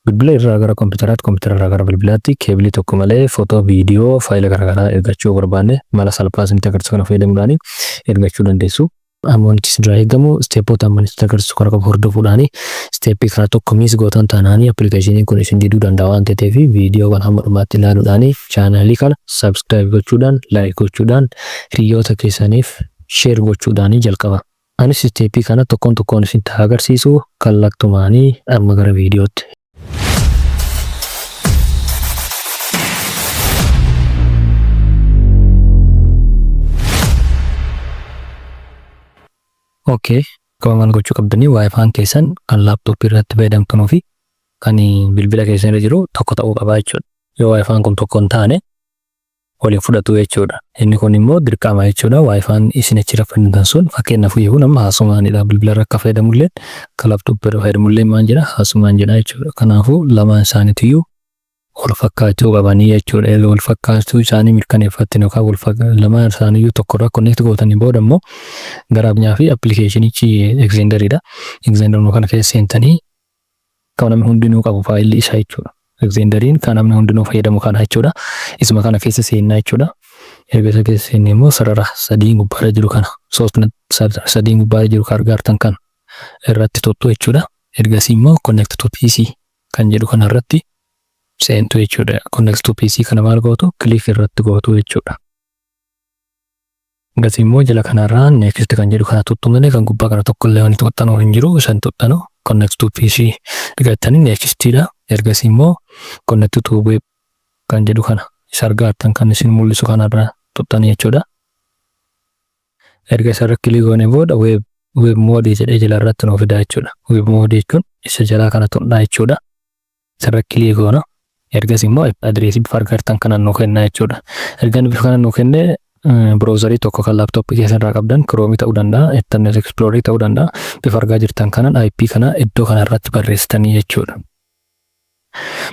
bilbila irraa gara kompiitaraatti, kompiitara irraa gara bilbilaatti keebilii tokko malee footoo, viidiyoo, faayila garaagaraa ergachuu barbaanne mala salphaa isinitti agarsiisu kana fayyadamuudhaan ergachuu dandeessu. Wanti isin irraa eegamu isteeppota amma isinitti agarsiisu kana qabu hordofuudhaan isteeppii kana tokko miis gootan taanaanii appilikeeshiniin kun isin diduu danda'a waan ta'eef viidiyoo kana hamma dhumaatti ilaaluudhaan chaanaalii kana sabskiraayib gochuudhaan, laayik gochuudhaan, hiriyoota keessaniif sheer gochuudhaan jalqaba. Anis isteeppii kana tokkoon tokkoon isinitti agarsiisu kallattumaanii amma gara viidiyootti. Okay, akkuma maal gochuu qabdanii waayifaan keessan kan laaptooppii irratti fayyadamtanuu fi kan bilbila keessan irra jiru tokko ta'uu qaba jechuudha. Yoo waayifaan kun tokko hin taane waliin fudhatu jechuudha. Inni kun immoo dirqama jechuudha. Waayifaan isin achirra fayyadamtan sun fakkeenyaaf yoo nama haasumaanidha bilbila irra akka fayyadamullee kan laaptooppii irra fayyadamullee maal jedha haasumaan jedha jechuudha. Kanaafuu lamaan isaaniitiyyuu wal fakkaachuu qabanii jechuudha. Egaa wal fakkaachuu isaanii mirkaneeffatanii yookaan lamaan isaaniiyyuu tokkorraa konneekti gootanii booda immoo gara abnyaa fi appilikeeshinichi egzeendaridha. Egzeendarii kana keessa seentanii kan namni hundinuu qabu faayilli isaa jechuudha. Egzeendariin kan namni hundinuu fayyadamu kana jechuudha. Isuma kana keessa seennaa jechuudha. Erga isa keessa seennee immoo sarara sadii gubbaarra jiru kana sadii gubbaarra jiru kan argartan kana irratti tuttu jechuudha. Ergasii immoo connect to PC kan jedhu kana irratti seentu jechuudha. Connect to PC kana maal gootu click irratti gootu jechuudha. Ergasii immoo jala kanarraa next kan jedhu kana tuttumne kan gubbaa kana tokko illee wanti tuqxanuu hin jiru isan tuqxanu connect to PC digatanii nextidha. Ergasii immoo connect to web kan jedhu kana isa argattan kan isin mul'isu kanarraa tuqxanii jechuudha. Erga isa click goone booda web mode jedhee jala irratti nu fida jechuudha. Web mode jechuun isa jala kana tuqxaa jechuudha. Isa click goona. Ergasii immoo adreesii bifa argattan kana nu kenna jechuudha. Erga bifa kana nu kenne browserii tokko kan laaptooppii keessarraa qabdan Chrome ta'uu danda'a, Internet Explorer ta'uu danda'a. Bifa argaa jirtan kanaan IP kana iddoo kana irratti barreessitanii jechuudha.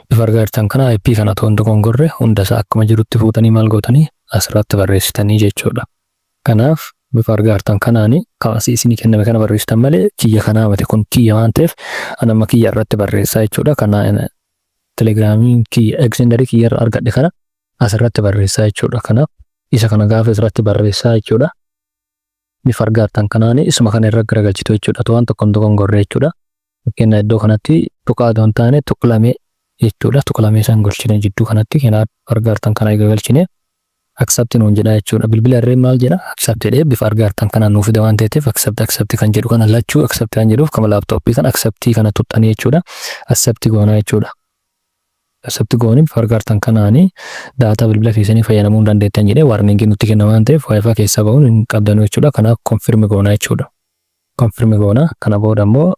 Bifa argaa jirtan kana IP kana ta'uu dogongorre hunda isaa akkuma jirutti fuutanii maal gootanii asirratti barreessitanii jechuudha. Kanaaf bifa argaa jirtan kanaanii kaasii isinii kenname kana barreessitan malee kiyya kanaa mate kun kiyya waan ta'eef anamma kiyya irratti barreessaa jechuudha. Kana Telegiraamiin kiyya egzendarii kiyya irra argadhe kana asirratti barreessaa jechuudha. Kanaaf isa kana gaafa asirratti barreessaa jechuudha. Bifa argaa jirtan kanaanii isuma kana irra garagalchitu jechuudha. Waan tokkoon dogongorre jechuudha. Fakkeenya iddoo kanatti tuqaa doon taane tuqlamee jechuudha. Tuqlamee isaan golchine jidduu kanatti kennaa argaa jirtan kana galchine accept nuun jedha jechuudha. Bilbila irree maal jedha accept jedhee bifa argaa jirtan kanaan nuuf fida waan ta'eef accept kan jedhu kana lachuu accept kan jedhuuf kama laaptooppii kan accept kana tuqxanii jechuudha. Accept goona jechuudha. Accept goone bifa argaa jirtan kanaanii daataa bilbila keessanii fayyadamuu dandeettan jedhee warningi nutti kenna waan ta'eef waayifaa keessaa ba'uun hin qabdanu jechuudha. Kanaaf confirm goona jechuudha. Confirm goona kana booda immoo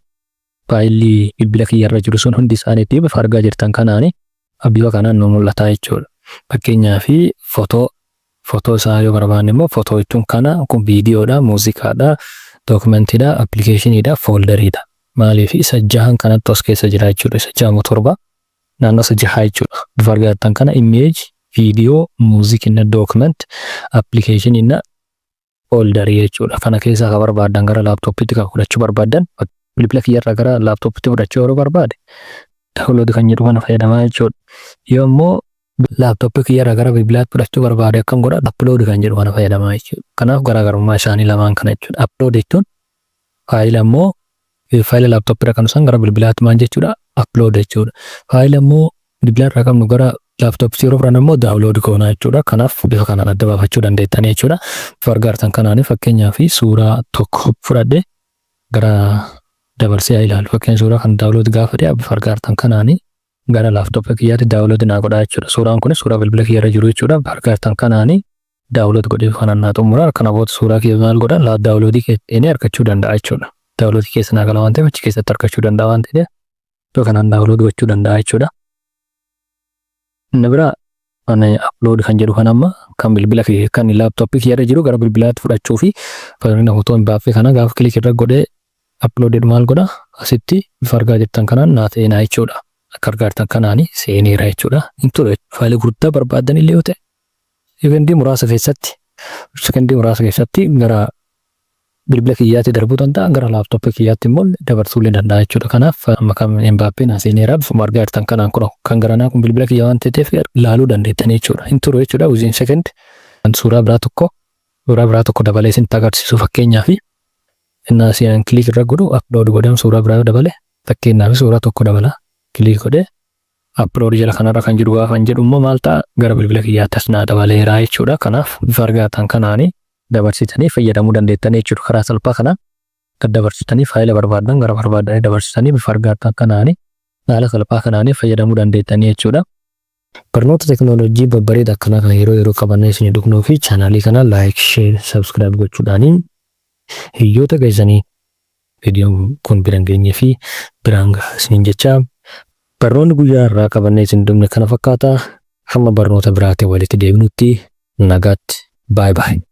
faayilli bilbila kiyyarra jiru sun hundi isaaniitti bifa argaa jirtan kanaanii bifa kanaan nu mul'ata jechuudha. Fakkeenyaaf footoo isaa yoo barbaanne immoo footoo jechuun kana kun viidiyoodha, muuziqaadha, dookumentiidha, appilikeeshiniidha, fooldaridha. Maaliif isa jahan kanatti os keessa jira jechuudha. Isa jahamu torba naannoo isa jahaa jechuudha. Bifa argaa jirtan kana image, viidiyoo, muuziqinna, dookument, appilikeeshinina, fooldarii jechuudha. Kana keessaa kan barbaadan gara laaptooppiitti kan fudhachuu barbaadan bilbila kiyyarraa gara laaptooppiitti fudhachuu yeroo barbaade daawunloodii kan jedhu kana fayyadamaa jechuudha. Yoo immoo laaptooppii kiyyarraa gara bilbilaatti fudhachuu barbaade akkam godha upload kan jedhu kana fayyadamaa jechuudha. Kanaaf garaagarummaa isaanii lamaan kana jechuudha. Upload jechuun faayila immoo faayila laaptooppiirra kan isaan gara bilbilaatti maal jechuudha upload jechuudha. Faayila immoo bilbilarraa qabnu gara laaptooppii yeroo fudhannu immoo daawunlood goona jechuudha. Kanaaf bifa kanaan adda baafachuu dandeettanii jechuudha. Bifa argaa jirtan kanaan fakkeenyaaf suuraa tokko fudhadhee gara dabarsee ilaalu. Fakkeenya suuraa kan daawunlood gaafa dhiyaa bifa argaa jirtan kanaanii gara laaptooppii kiyyaatti daawunlood naa godhaa jechuudha. Suuraan kunis suuraa bilbila kiyyarra jiru jechuudha. Bifa argaa jirtan kanaanii daawunlood godhee kanaan naa xumuraa. Kana booda suuraa kiyya maal godhaa daawunloodii keessanii argachuu danda'a jechuudha. Daawunloodii keessa naa gala waan ta'eef achi keessatti argachuu danda'a waan ta'eef iddoo kanaan daawunlood gochuu danda'a jechuudha. Inni biraa upload kan jedhu kan amma kan bilbila kan laaptooppii kiyyarra jiru gara bilbilaatti fudhachuu fi fayyadamna footoo hin baafne kana gaafa kilik irra godhee upload maal godha asitti bifa argaa jirtan kanaan naa seenaa jechuudha. Akka argaa jirtan kanaanii seeneera jechuudha. Inture faayilii guddaa barbaadan illee yoo ta'e sekondii muraasa keessatti gara bilbila kiyyaatti darbuu danda'a gara laaptooppii kiyyaatti immoo dabarsuu illee danda'a jechuudha. Kanaaf amma kan Embaappeen aseeneeraaf margaa jirtan kanaan kun kan garanaa kun bilbila kiyyaa waan ta'eef ilaaluu dandeettanii jechuudha. Hin turu jechuudha within second suuraa biraa tokko dabalee isin agarsiisu fakkeenyaaf innaa isin kilik irra godhu upload godham suuraa biraa dabalee fakkeenyaaf suuraa tokko dabala kilik godhee upload jala kanarra kan jiru gaafa jedhu immoo maal ta'a gara bilbila kiyyaatti as naa dabaleeraa jechuudha. Kanaaf bifa argatan kanaanii dabarsitanii fayyadamuu dandeettanii jechuudha. Karaa salphaa kanaan dabarsitanii faayila barbaadan gara barbaadanii dabarsitanii bifa argatan kanaanii haala salphaa kanaanii fayyadamuu dandeettanii jechuudha. Barnoota teknooloojii babbareeda akkanaa kana yeroo qabannee isin dhugnuu fi chaanaalii kana laayik, sheer, sabskiraayib gochuudhaanii hiyyoota keessanii viidiyoon kun biraan geenyee fi biraan isiniin jecha barnoonni guyyaa irraa qabannee isin dhugne kana fakkaata. Hamma barnoota biraatiin walitti deebinutti nagaatti. Bye bye.